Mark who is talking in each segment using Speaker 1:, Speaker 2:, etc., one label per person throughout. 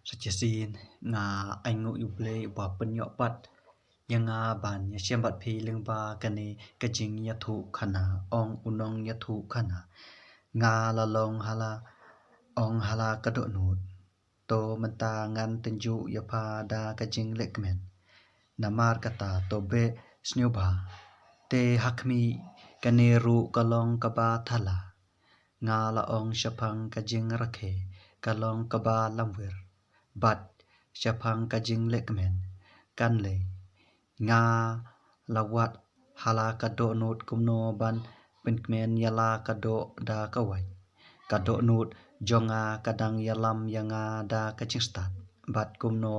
Speaker 1: Sajasin nga aingu yuble wa penyo pat yang nga ban ya siambat phi lengba kane kajing ya thu khana ong unong ya thu khana nga lalong hala ong hala kado nut to menta ngan tenju ya pha da kajing lekmen namar kata to be snyoba te hakmi kane ru kalong kaba thala nga la ong shapang kajing rakhe kalong kaba lamwir bat shapang kajing lekmen kan le nga lawat hala kado nut kumno ban penkmen yala kado da kawai kado nut jonga kadang yalam yanga da kajing stat bat kumno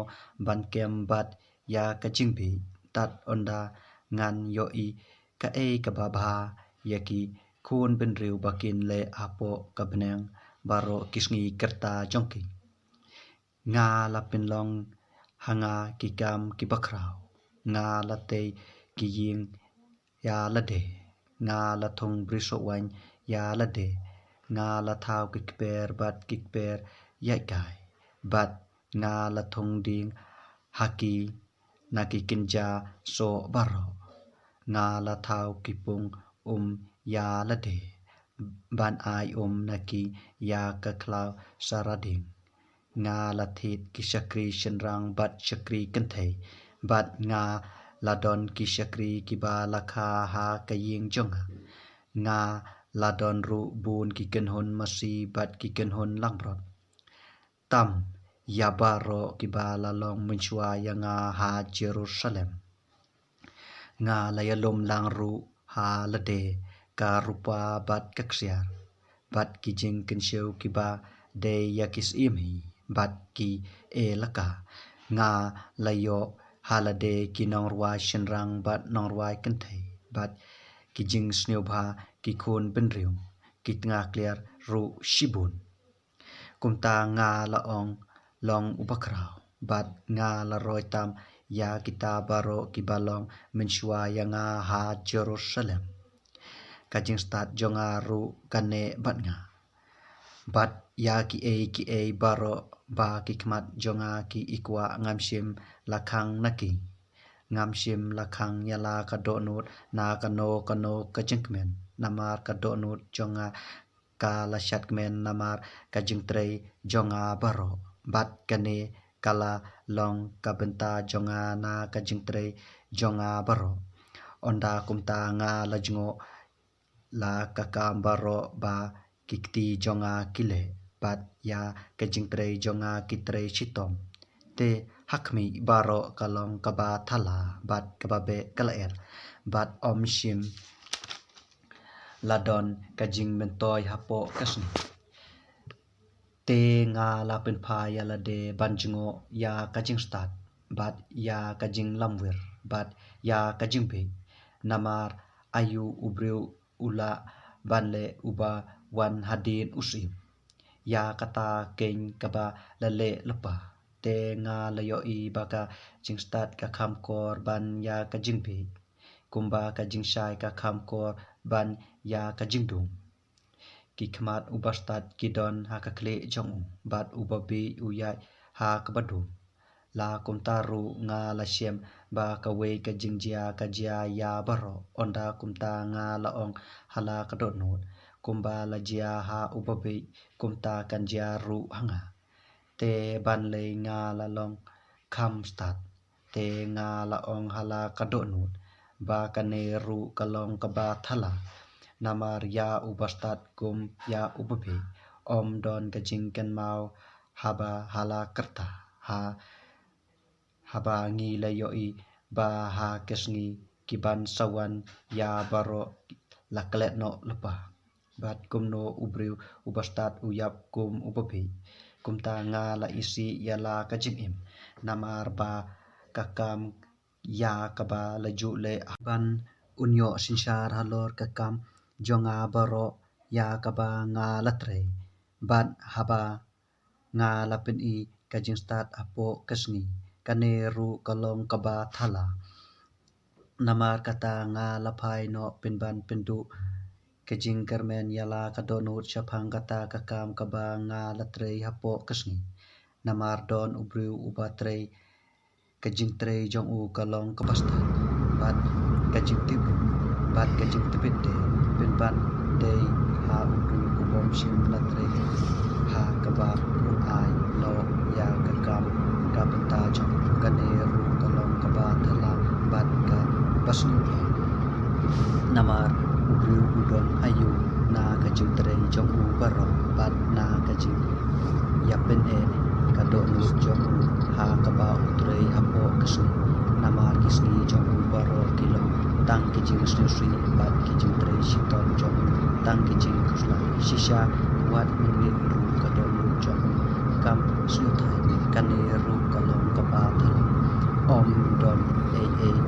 Speaker 1: ban kem bat ya kajing bi tat onda ngan yoi ka e kababha yaki kun benriu bakin le apo kabneng baro kisngi kerta jongki nga lapin long hanga kikam kibakrau nga late kiying ya lade nga lathong briso wan ya lade nga lathau kikper bat kikper yai kai bat nga lathong ding haki naki kinja so baro nga lathau kipung ya lade ban ai naki ya kaklau sarading nga lathit kisakri shenrang bat shakri kenthei bat nga ladon kisakri kiba lakha ha kaying jonga nga ladon ru bun kikenhon masi bat kikenhon langbrot tam yabaro kiba lalong menshua yanga ha Jerusalem nga layalom lang ru ha lade ka rupa bat kaksiar bat kijing kensiau kiba de yakis imi bat ki e laka nga layo halade ki nongruai shenrang bat nongruai kenthei bat kijing snyoba ki khun benriung ki tnga clear ru shibun kumta nga laong long ubakrau bat nga la roi tam ya kita baro kibalong menshua yanga ha Jerusalem kajing stat jonga ru kane bat nga bat ya ki e baro ba kikmat jonga ki ikwa ngamshim lakhang naki ngamshim lakhang yala kadonut na kano kajingmen namar kadonut jonga ka lashatmen namar kajingtrei jonga baro bat kane kala long kabenta jonga na kajingtrei jonga baro onda kumta nga lajngo la kakam baro ba kikti jonga kile bat ya kajingtrei jonga kitrei shitom te hakmi baro kalong kaba thala bat kababe kalaer bat omshim ladon kajing mentoy hapo kasni te nga lapin pha ya lade banjingo ya kajing stat bat ya kajing lamwir bat ya kajing be namar ayu ubreu ula banle uba wan hadin usim ya kata keng kaba lale lepa te nga layo i baka jingstat ka kham kor ban ya kajing be kumba kajing shai ka kham kor ban ya kajing dung ki khmat ubastat kidon ha ka kle jong bat ubabi uyai ha kabadu la kumtaru nga la shem ba kawe kajing jia ya baro onda kumta nga laong hala kadonut kumba la jia ha ubabi kumta kanjia ru hanga te ban le nga la long kham stat te nga laong hala kadonut ba kane ru kalong kaba thala namar ya ubastat kum ya ubabi om don kajing ken mau haba hala kerta ha haba ngi layo i ba ha kesngi kiban sawan ya baro laklet no lepa bat kumno ubriu ubastat uyap kum ubabi kumta nga la isi yala kajing im namar ba kakam ya kaba laju le ban unyo sinshar halor kakam jonga baro ya kaba nga latre bat haba nga lapin i kajing stat apo kasngi kane ru kalong kaba thala namar kata nga lapai no pinban pindu kajing kermen yala kadonut shapang kata kakam kaba nga latre hapo kasngi Namar don ubriu ubatrei kajing trei jong u kalong kapastan bat kajing tip bat kajing tipit de pin ban de ha ubriu ubom sim latrei ha kaba un ai lo ya kakam kapata jong kaneru kalong kaba thala bat ka pasnu Namar ubriu udon ayu na kajing trei jong u barong bat na kajing yapin kadok nus jong ha kaba utrei hapo kesni Namar kisni jong baro kilo tang kijing sri bat kijing trei siton jong tang kijing kusla shisha wat minit ru kadok nu jong kam slutai kane ru kalong kaba thal om don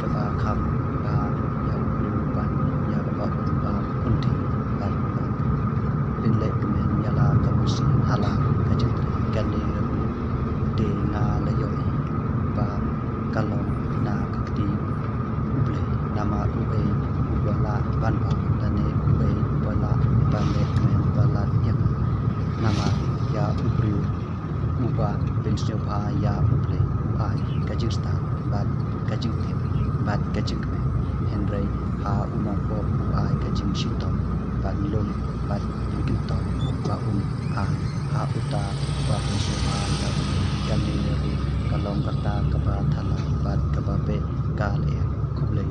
Speaker 1: kaba kham ba ya ru ban ya kaba ba kunti ban bin le kemen yala kamusi hala kajing kane de nga la yoi ba kalong na kakti uble nama ube ubala ban ba dane ube ubala bale men bala yak nama ya ubriu uba bensyo ba ya uble ai kajing stan bat kajing tip bat kajing me henry ha unong po ai kajing shitom bat lum bat kintom ba ai ha uta ba bensyo ba kami kalong kata kaba thala bat kababe kale kublai